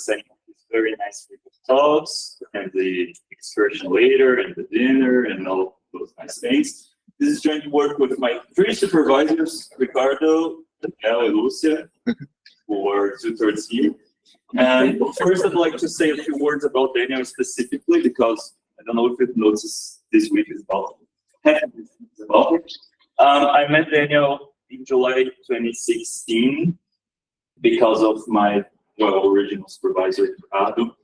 setting up this very nice week of talks, and the excursion later, and the dinner, and all those nice things. This is joint work with my three supervisors, Ricardo, Daniel, and Lucia, who are 2/3 here. And first, I'd like to say a few words about Daniel specifically, because I don't know if you've noticed this week is about it. I met Daniel in July 2016 because of my original supervisor, Ricardo.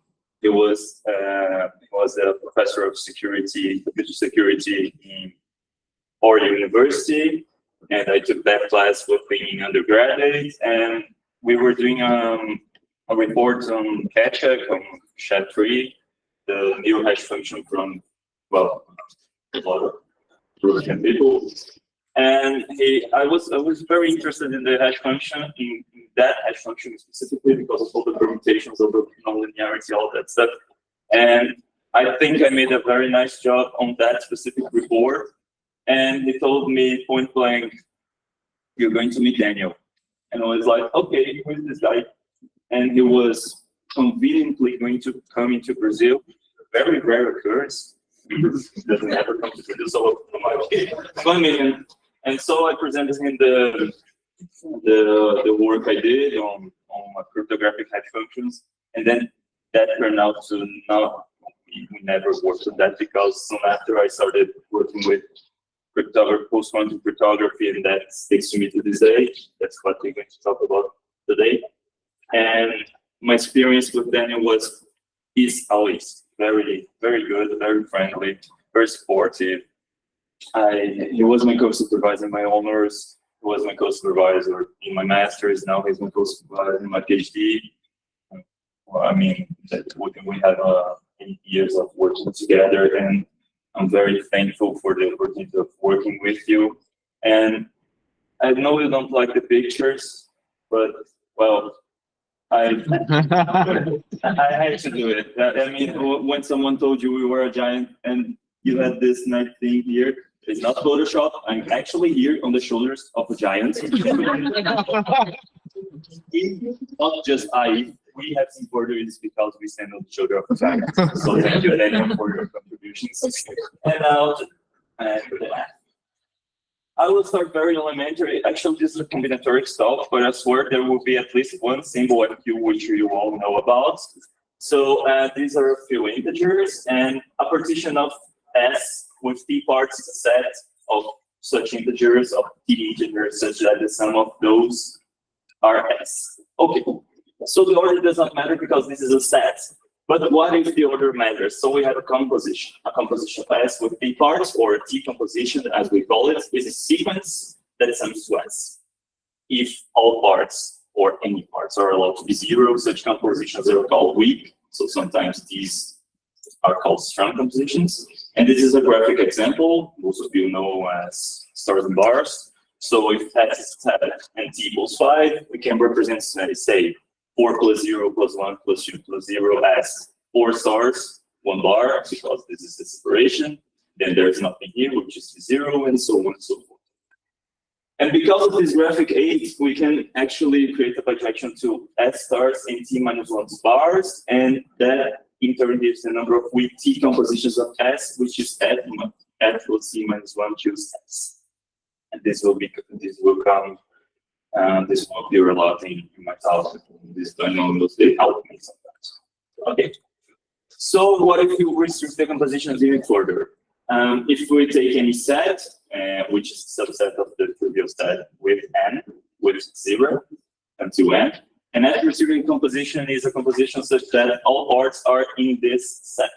He was a professor of computer security in Florida University, and I took that class with him in undergraduate, and we were doing a report on CATCHA, on SHA-3, the new hash function from, well, a lot of Russian people. And I was very interested in the hash function, in that hash function specifically because of all the permutations of the nonlinearity, all that stuff. And I think I made a very nice job on that specific report. And he told me point blank, "You're going to meet Daniel." And I was like, okay, who is this guy? And he was conveniently going to come into Brazil. Very rare occurrence. Doesn't ever come to Brazil, so I'm like, okay, come in. And so I presented him the work I did on cryptographic hash functions, and then that turned out to we never worked on that, because soon after I started working with cryptography, post-quantum cryptography, and that sticks to me to this day. That's what we're going to talk about today. And my experience with Daniel is always very, very good, very friendly, very supportive. He was my co-supervisor in my honors. He was my co-supervisor in my master's. Now he's my co-supervisor in my PhD. Well, I mean, we have 8 years of working together, and I'm very thankful for the opportunity of working with you. And I know you don't like the pictures, but well, I had to do it. I mean, when someone told you we were a giant and you had this nice thing here, it's not Photoshop. I'm actually here on the shoulders of a giant. Not just we have some further because we stand on the shoulder of a giant. So thank you, Daniel, for your contributions. And I will start very elementary. Actually, this is a combinatorial stuff, but I swear there will be at least one symbol MQ which you all know about. So these are a few integers, and a partition of S with T parts is a set of such integers, of T integers, such that the sum of those are S. Okay, so the order does not matter because this is a set. But what if the order matters? So we have a composition of S with T parts, or a T composition, as we call it, is a sequence that sums to S. If all parts or any parts are allowed to be zero, such compositions are called weak. So sometimes these are called strong compositions. And this is a graphic example. Most of you know as stars and bars. So if S is 10 and T equals 5, we can represent, say, 4 plus 0 plus 1 plus 2 plus 0 as 4 stars, 1 bar, because this is the separation. Then there's nothing here, which is 0, and so on and so forth. And because of this graphic 8, we can actually create a projection to S stars in T minus 1 bars, and that in turn gives the number of weak T compositions of S, which is F plus T minus 1 choose S. And this will appear a lot in my talk. This binomials, they help me sometimes. Okay. So what if you restrict the compositions even further? If we take any set, which is a subset of the trivial set with n, with 0 until n, and that restricted composition is a composition such that all parts are in this set.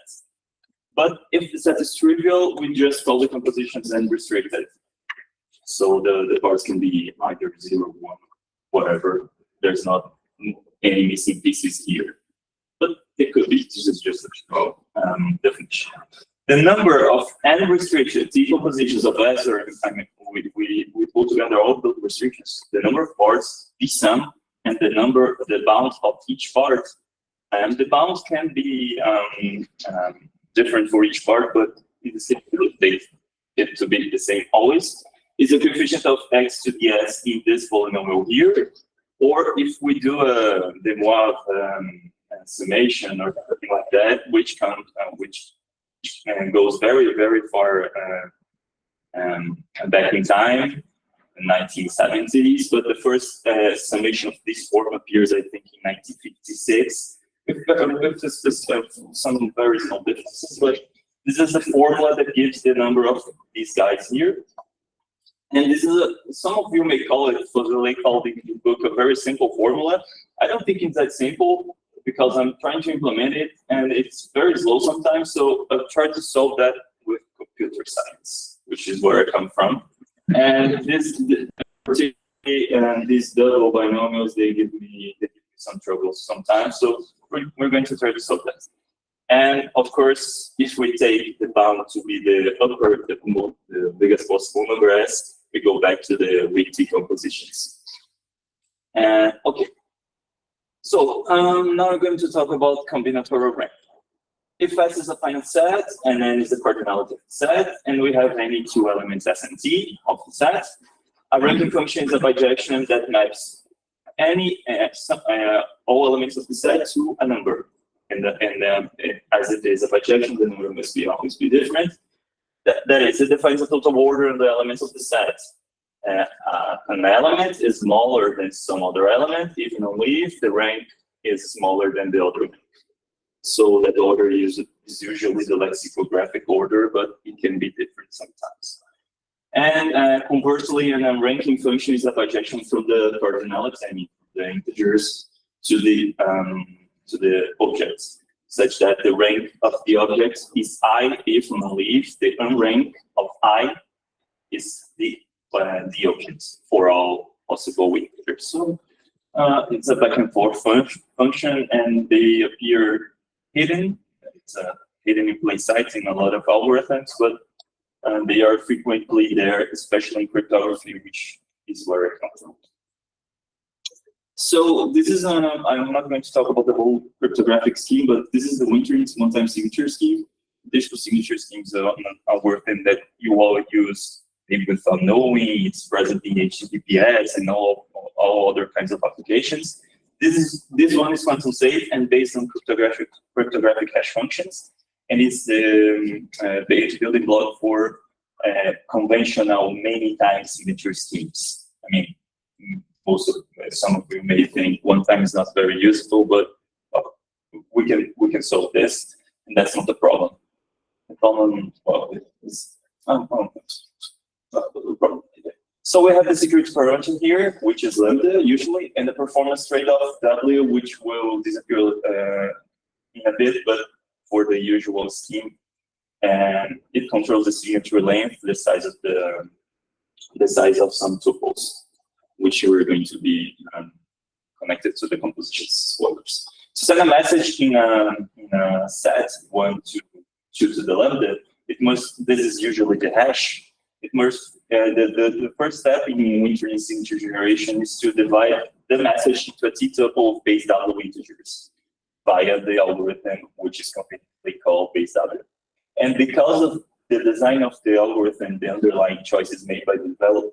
But if the set is trivial, we just call the compositions and restrict it. So the parts can be either 0, 1, whatever. There's not any missing pieces here. But it could be. This is just a definition. The number of n restricted T compositions of S, or I mean, we pull together all the restrictions. The number of parts, the sum, and the bounds of each part. And the bounds can be different for each part, but in the same they get to be the same always. Is the coefficient of x to the s in this polynomial here, or if we do the Moab summation or something like that, which goes very, very far back in time, the 1970s. But the first summation of this form appears, I think, in 1956, with just some very small differences. But this is the formula that gives the number of these guys here. And this is some of you may call it, they call the book a very simple formula. I don't think it's that simple because I'm trying to implement it and it's very slow sometimes. So I've tried to solve that with computer science, which is where I come from. And these double binomials, they give me some trouble sometimes. So we're going to try to solve that. And of course, if we take the bound to be the biggest possible number S, we go back to the weak decompositions. Okay. So now we're going to talk about combinatorial rank. If S is a finite set, and N is the cardinality of the set, and we have any two elements S and T of the set, a ranking function is a bijection that maps all elements of the set to a number. And as it is a bijection, the number must always be different. That is, it defines the total order of the elements of the set. An element is smaller than some other element, even only if the rank is smaller than the other. So that order is usually the lexicographic order, but it can be different sometimes. And conversely, an unranking function is a bijection from the cardinality, I mean, the integers to the objects, such that the rank of the object is I if and only if the unrank of I is the object for all possible integers. So it's a back and forth function, and they appear hidden. It's hidden in plain sight in a lot of algorithms, but they are frequently there, especially in cryptography, which is where I come from. So this is, I'm not going to talk about the whole cryptographic scheme, but this is the Winternitz one-time signature scheme. Digital signature schemes are an algorithm that you all use maybe without knowing. It's present in HTTPS and all other kinds of applications. This one is quantum safe and based on cryptographic hash functions, and it's the building block for conventional many times signature schemes. I mean, some of you may think one time is not very useful, but we can solve this, and that's not the problem. The problem, well, is so we have the security parameter here, which is lambda usually, and the performance trade-off W, which will disappear in a bit, but for the usual scheme, and it controls the signature length, the size of some tuples, which are going to be connected to the composition spoilers. To send a message in a set 1 to 2 to the lambda, this is usually the hash. It must the first step in Winternitz signature generation is to divide the message into a t-tuple of base W integers via the algorithm, which is conveniently called base W. And because of the design of the algorithm, the underlying choices made by the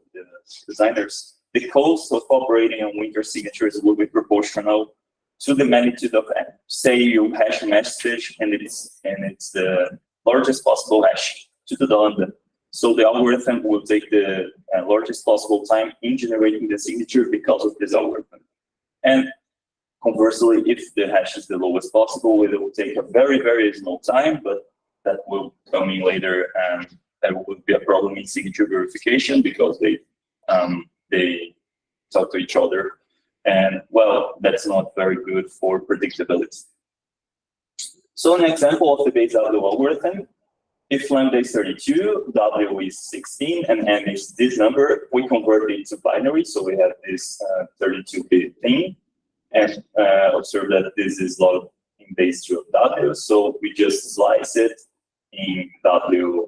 designers, the cost of operating on Winternitz signatures will be proportional to the magnitude of n. Say you hash a message and it's the largest possible hash to the lambda. So the algorithm will take the largest possible time in generating the signature because of this algorithm. And conversely, if the hash is the lowest possible, it will take a very, very small time, but that will come in later, and there would be a problem in signature verification because they talk to each other. And well, that's not very good for predictability. So an example of the base W algorithm, if lambda is 32, W is 16, and n is this number, we convert it to binary, so we have this 32-bit thing, and observe that this is logged in base 2 of W, so we just slice it in W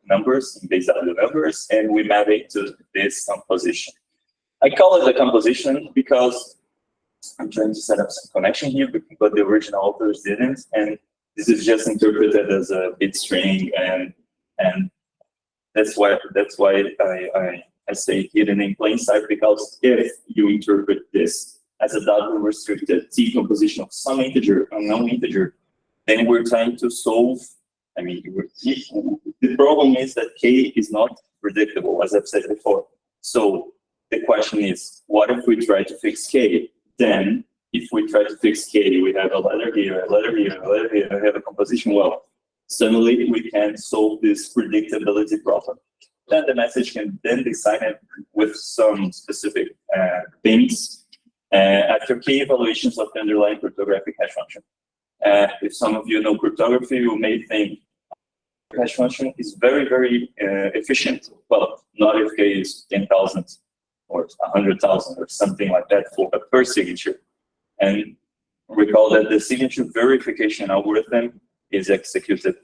numbers, in base W numbers, and we map it to this composition. I call it a composition because I'm trying to set up some connection here, but the original authors didn't, and this is just interpreted as a bit string, and that's why I say hidden in plain sight, because if you interpret this as a double restricted decomposition of some integer, unknown integer, then we're trying to solve, I mean, the problem is that k is not predictable, as I've said before. So the question is, what if we try to fix k? Then, if we try to fix k, we have a letter here, a letter here, a letter here, we have a composition. Well, suddenly we can solve this predictability problem. Then the message can then be signed with some specific things after k evaluations of the underlying cryptographic hash function. If some of you know cryptography, you may think hash function is very, very efficient. Well, not if k is 10,000 or 100,000 or something like that for a per signature. And recall that the signature verification algorithm is executed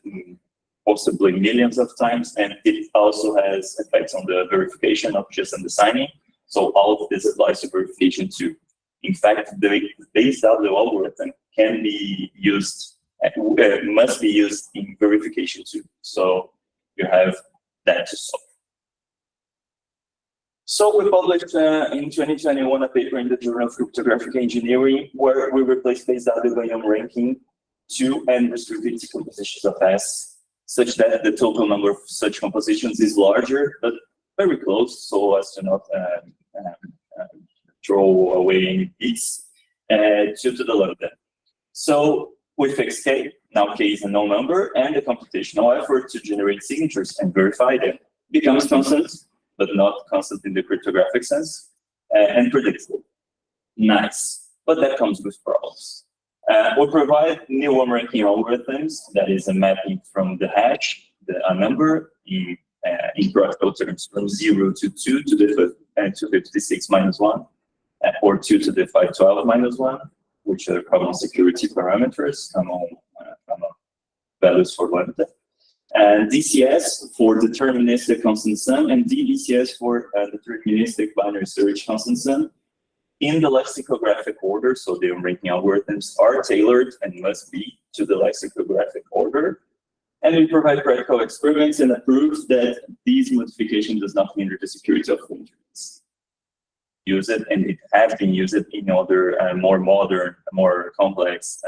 possibly millions of times, and it also has effects on the verification, not just on the signing. So all of this applies to verification too. In fact, the base value algorithm can be used, must be used in verification too. So you have that to solve. So we published in 2021 a paper in the Journal of Cryptographic Engineering where we replaced base value by unranking to and restricted compositions of S, such that the total number of such compositions is larger, but very close, so as to not throw away any bits due to the lambda. So we fix k. Now k is a known number, and the computational effort to generate signatures and verify them becomes constant, but not constant in the cryptographic sense, and predictable. Nice, but that comes with problems. We provide new unranking algorithms, that is a mapping from the hash, a number in practical terms, from 0 to 2 to the 256 minus 1, or 2 to the 512 minus 1, which are common security parameters, common values for lambda. And DCS for deterministic constant sum, and DBCS for deterministic binary search constant sum in the lexicographic order. So the unranking algorithms are tailored and must be to the lexicographic order. And we provide practical experiments and a proof that these modification does not hinder the security of Winternitz. Use it, and it has been used in other more modern, more complex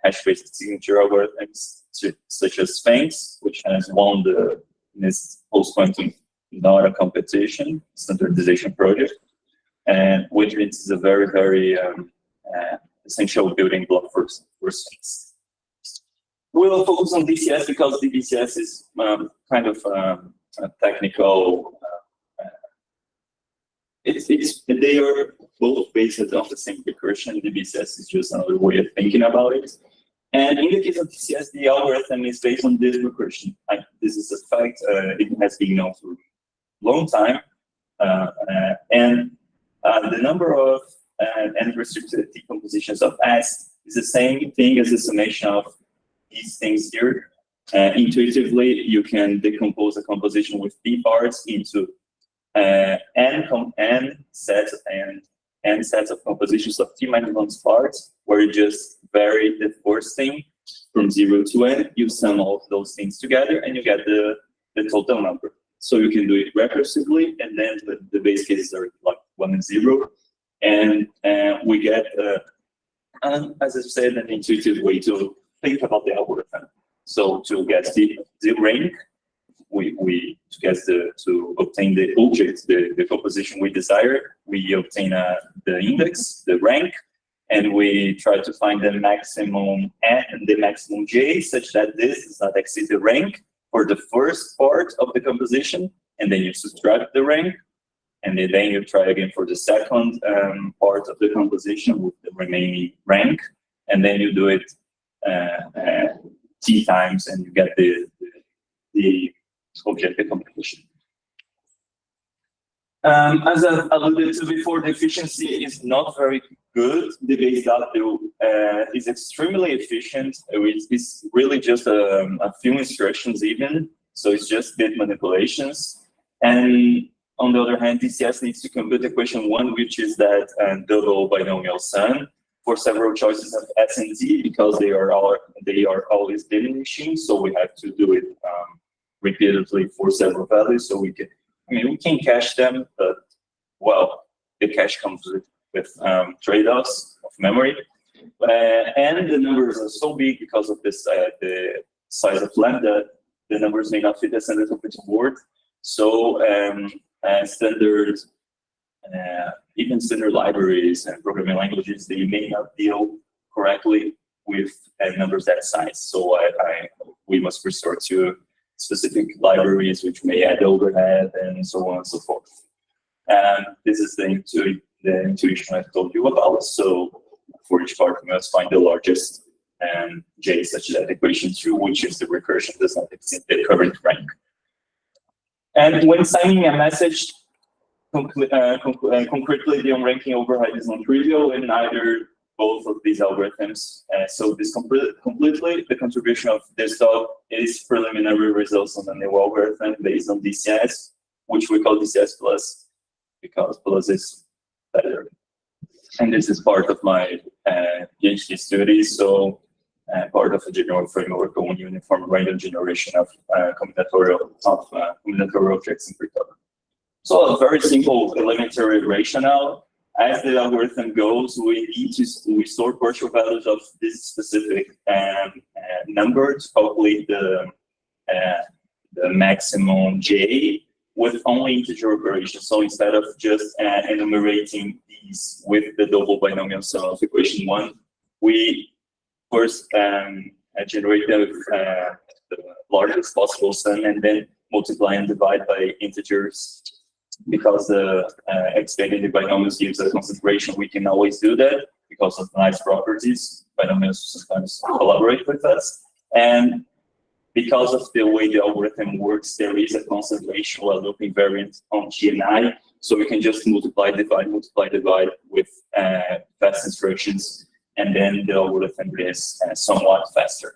hash-based signature algorithms, such as Sphinx, which has won the NIST post-quantum not a competition standardization project. And Winternitz is a very, very essential building block for Sphinx. We will focus on DCS because DBCS is kind of a technical. They are both based on the same recursion. DBCS is just another way of thinking about it. And in the case of DCS, the algorithm is based on this recursion. This is a fact. It has been known for a long time. And the number of and restricted decompositions of S is the same thing as the summation of these things here. Intuitively, you can decompose a composition with P parts into n sets of compositions of T-1 parts, where you just vary the first thing from 0 to n. You sum all of those things together, and you get the total number. So you can do it recursively, and then the base cases are like 1 and 0, and we get, as I said, an intuitive way to think about the algorithm. So to get the rank, to obtain the object, the composition we desire, we obtain the index, the rank, and we try to find the maximum n and the maximum j, such that this does not exceed the rank for the first part of the composition, and then you subtract the rank, and then you try again for the second part of the composition with the remaining rank, and then you do it t times, and you get the objective computation. As I alluded to before, the efficiency is not very good. The base value is extremely efficient. It's really just a few instructions even, so it's just bit manipulations. And on the other hand, DCS needs to compute equation 1, which is that double binomial sum for several choices of S and D, because they are always diminishing. So we have to do it repeatedly for several values. So we can cache them, but well, the cache comes with with trade-offs of memory. And the numbers are so big because of this, the size of lambda, the numbers may not fit the standard computing board. So standard, even standard libraries and programming languages, they may not deal correctly with numbers that size. So we must resort to specific libraries which may add overhead and so on and so forth. And this is the intuition I told you about. So for each part, we must find the largest J such that equation 2, which is the recursion, does not exceed the current rank. And when signing a message, concretely, the unranking overhead is non-trivial in either both of these algorithms. So this completely, the contribution of this dog is preliminary results on the new algorithm based on DCS, which we call DCS plus, because plus is better. And this is part of my PhD studies. So part of a general framework on uniform random generation of combinatorial objects in cryptography. So a very simple elementary rationale. As the algorithm goes, we need to store partial values of this specific number to calculate the maximum J with only integer operations. So instead of just enumerating these with the double binomial sum of equation 1, we first generate the largest possible sum and then multiply and divide by integers. Because the expanded binomials gives a concentration, we can always do that because of nice properties. Binomials sometimes collaborate with us. And because of the way the algorithm works, there is a constant ratio, a loop invariant on G and I. So we can just multiply, divide with fast instructions. And then the algorithm is somewhat faster.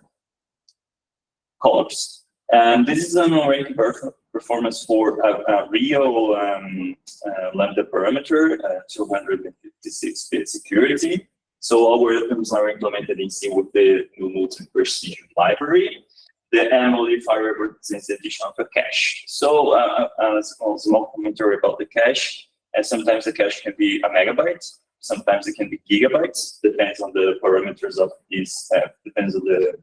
Colors. And this is an unranking performance for a real lambda parameter, 256-bit security. So algorithms are implemented in C with the new multi-precision library. The M modifier represents the addition of a cache. So a small commentary about the cache. Sometimes the cache can be a megabyte. Sometimes it can be gigabytes. Depends on the parameters of this. Depends on the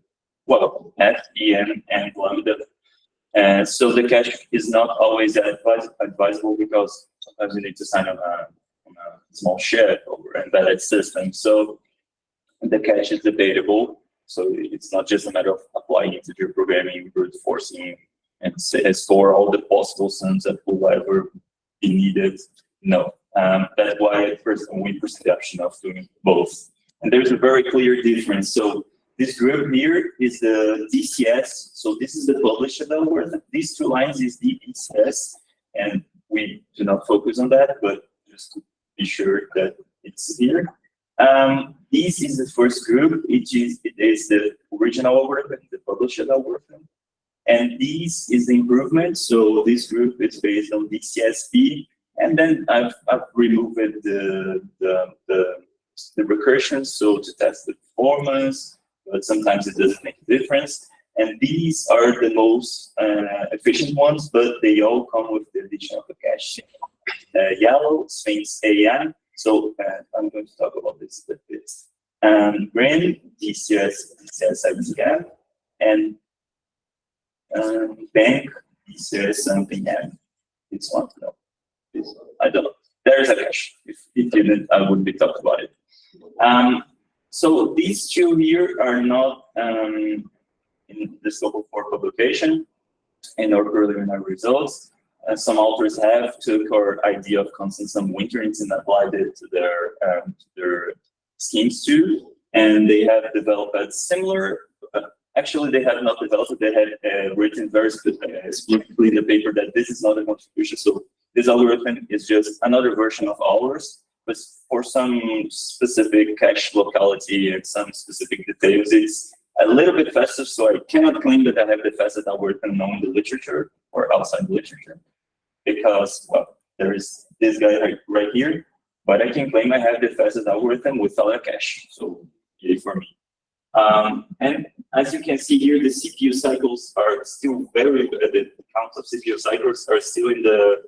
F, En, and lambda. So the cache is not always advisable because sometimes you need to sign on a small shell over an embedded system. So the cache is debatable. So it's not just a matter of applying integer programming, brute forcing, and store all the possible sums that will ever be needed. No. That's why at first we pursue the option of doing both. And there's a very clear difference. So this group here is the DCS. So this is the published algorithm. These two lines is the DCS, and we do not focus on that, but just to be sure that it's here. This is the first group. It is the original algorithm, the published algorithm. And this is the improvement. So this group is based on DCSP. And then I've removed the recursion, so to test the performance, but sometimes it doesn't make a difference. And these are the most efficient ones, but they all come with the addition of a cache. Yellow, Sphinx AM. So I'm going to talk about this a bit. Green, DCS IBM, and bank, DCS something M. It's one, no. I don't know. There is a cache. If it didn't, I wouldn't be talking about it. So these two here are not in the scope for publication in our preliminary results. Some authors have took our idea of constant sum Winternitz and applied it to their schemes too, and they have developed a similar. Actually, they have not developed it. They have written very specifically in the paper that this is not a contribution. So this algorithm is just another version of ours, but for some specific cache locality and some specific details, it's a little bit faster. So I cannot claim that I have the fastest algorithm known in the literature or outside the literature, because, well, there is this guy right here, but I can claim I have the fastest algorithm without a cache. So yay for me. And as you can see here, the CPU cycles are still very good. The count of CPU cycles are still in the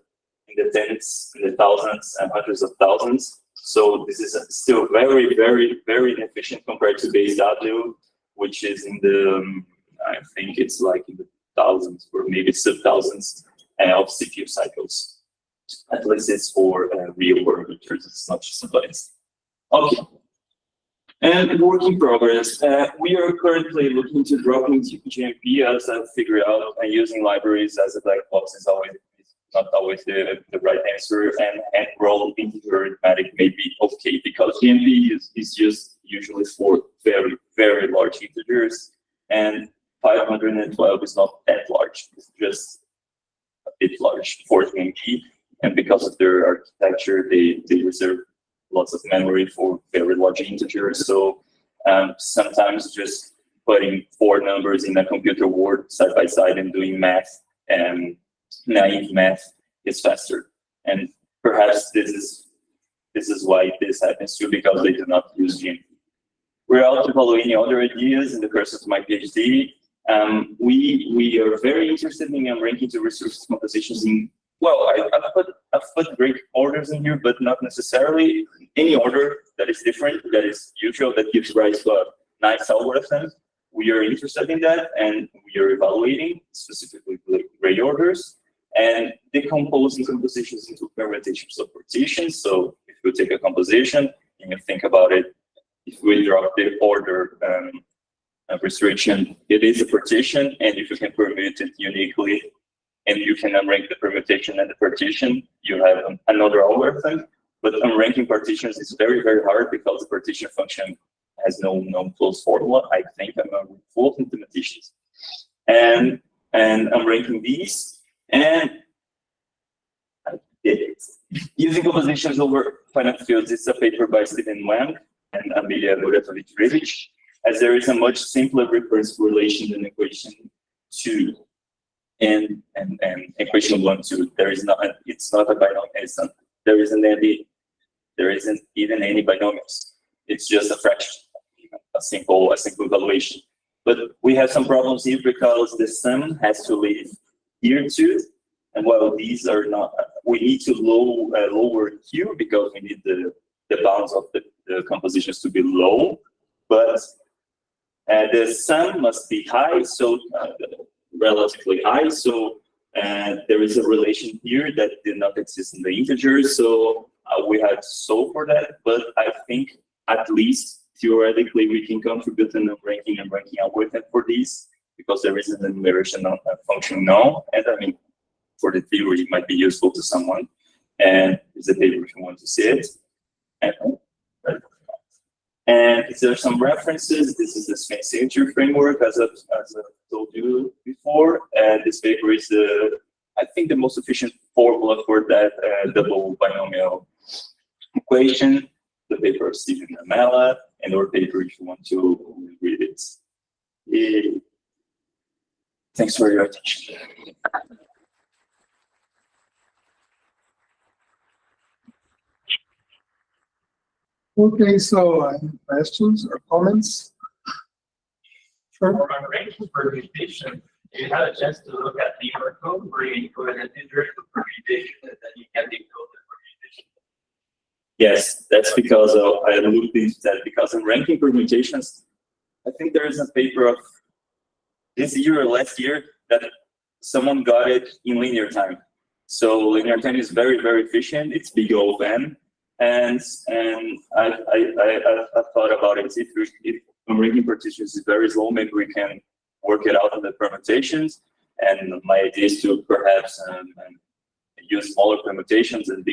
tens, in the thousands, and hundreds of thousands. So this is still very, very, very inefficient compared to base W, which is in the, I think it's like in the thousands or maybe sub-thousands of CPU cycles. At least it's for real world computers, it's not just bytes. Okay. And work in progress. We are currently looking to drop into GMP as I figure out, and using libraries as a black box is not always the right answer, and roll integer arithmetic may be okay because GMP is used usually for very, very large integers, and 512 is not that large. It's just a bit large for GMP, and because of their architecture, they reserve lots of memory for very large integers. So sometimes just putting 4 numbers in a computer word side by side and doing math and naive math is faster. And perhaps this is why this happens too, because they do not use GMP. We're also evaluating other ideas in the course of my PhD. We are very interested in ranking to resource compositions in, well, I've put great orders in here, but not necessarily any order that is different, that is usual, that gives rise to a nice algorithm. We are interested in that, and we are evaluating specifically gray orders and decomposing compositions into permutations of partitions. So if you take a composition and you think about it, if we drop the order restriction, it is a partition, and if you can permute it uniquely, and you can unrank the permutation and the partition, you have another algorithm. But unranking partitions is very, very hard because the partition function has no closed formula. I think I'm a full implementations. And unranking these, and I did it. Using compositions over finite fields, it's a paper by Stephen Wang and Amelia Muratovich, as there is a much simpler recursive relation than equation 2 and equation 1, 2. There is not, it's not a binomial. There isn't even any binomials. It's just a fraction, a simple evaluation. But we have some problems here because the sum has to live here too. And while these are not, we need to lower Q because we need the bounds of the compositions to be low. But the sum must be high, so relatively high. So there is a relation here that did not exist in the integers. So we have to solve for that. But I think at least theoretically we can contribute an ranking and ranking algorithm for these because there is an enumeration function now. And I mean, for the theory, it might be useful to someone. And it's a paper if you want to see it. And there are some references. This is the Sphinx signature framework, as I told you before. And this paper is, I think, the most efficient formula for that double binomial equation. The paper of Stephen Amela, and our paper if you want to read it. Thanks for your attention. Okay, so any questions or comments? Sure. For unranking permutation, you had a chance to look at the encode where you encode an integer permutation and then you can decode the permutation. Yes, that's because I looked into that because in ranking permutations, I think there is a paper of this year or last year that someone got it in linear time. So linear time is very, very efficient. It's big O of n. And I thought about it. If unranking partitions is very slow, maybe we can work it out in the permutations. And my idea is to perhaps use smaller permutations and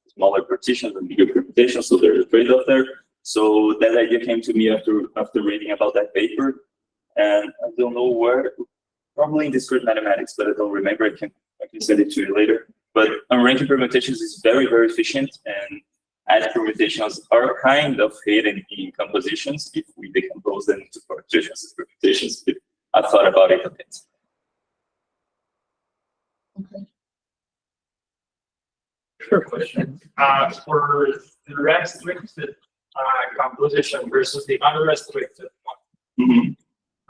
smaller partitions and bigger permutations. So there's a trade-off there. So that idea came to me after reading about that paper. And I don't know where, probably in discrete mathematics, but I don't remember. I can send it to you later. But unranking permutations is very, very efficient, and as permutations are kind of hidden in compositions if we decompose them into partitions and permutations. I thought about it a bit. Okay. Sure. Question. For the restricted composition versus the unrestricted one. Mm-hmm.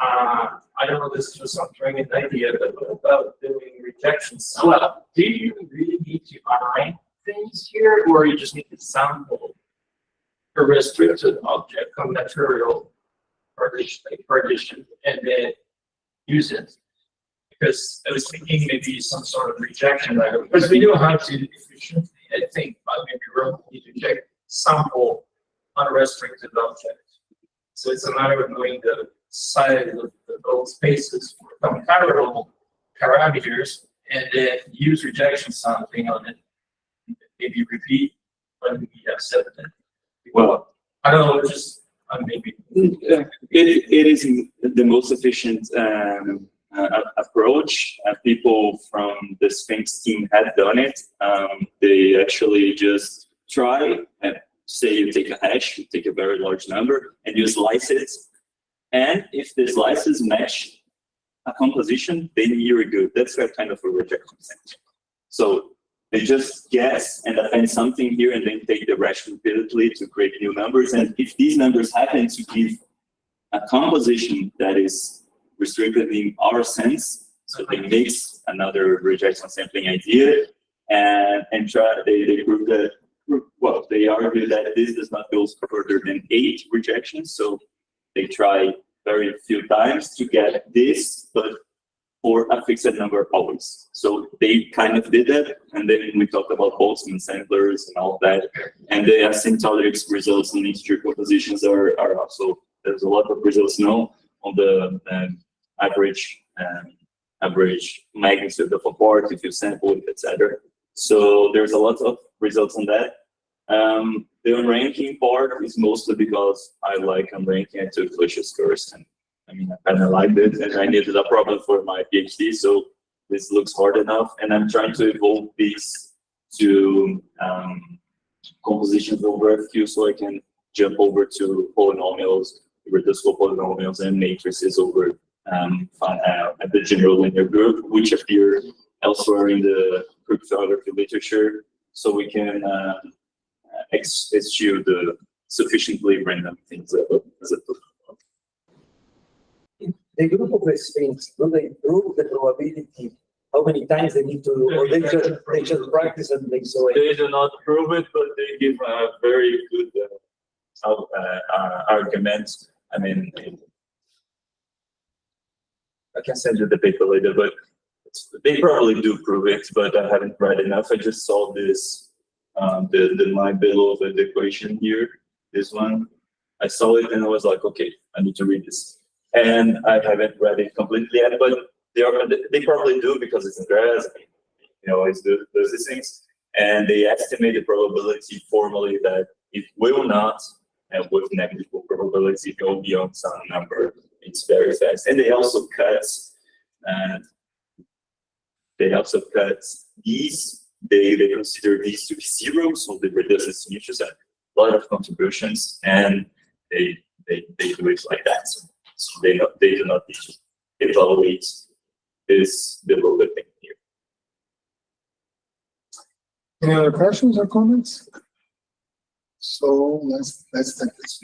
I don't know, this is just some training idea, but what about doing rejections? Well, do you really need to unrank things here, or you just need to sample a restricted object, combinatorial partition, and then use it? Because I was thinking maybe some sort of rejection level, because we know how to efficiently, I think, maybe we need to check sample unrestricted objects. So it's a matter of knowing the size of those spaces for comparable parameters, and then use rejection sampling on it. Maybe repeat when we have set it. Well, I don't know, just maybe. it is the most efficient approach. People from the Sphinx team had done it. They actually just try and say you take a hash, you take a very large number, and you slice it. And if the slices match a composition, then you're good. That's a kind of a rejection sample. So they just guess and append something here and then take the rest repeatedly to create new numbers. And if these numbers happen to give a composition that is restricted in our sense, so they mix another rejection sampling idea and try, they prove that, well, they argue that this does not go further than 8 rejections. So they try very few times to get this, but for a fixed number always. So they kind of did that, and then we talked about Boltzmann samplers and all that, and the asymptotic results in integer compositions are also, there's a lot of results now on the average magnitude of a part if you sample it, etc. So there's a lot of results on that. The unranking part is mostly because I like unranking. I took Lucius course, and I mean, I kind of liked it, and I needed a problem for my PhD, so this looks hard enough. And I'm trying to evolve these to compositions over a few, so I can jump over to polynomials, reducible polynomials, and matrices over at the general linear group, which appear elsewhere in the cryptography literature, so we can eschew the sufficiently random things as a The group of Sphinx, do they prove the probability? How many times they need to, or they just practice and they saw it? They do not prove it, but they give a very good argument. I mean, I can send you the paper later, but they probably do prove it, but I haven't read enough. I just saw this, the line below the equation here, this one. I saw it and I was like, okay, I need to read this. And I haven't read it completely yet, but they probably do because it's in grass. You know, it's those these things. And they estimate the probability formally that it will not, and with negligible probability, go beyond some number. It's very fast. And they also cut these. They consider these to be 0, so they reduce its issues a lot of contributions, and they do it like that. So they do not need to evaluate this below the thing here. Any other questions or comments? So let's take this.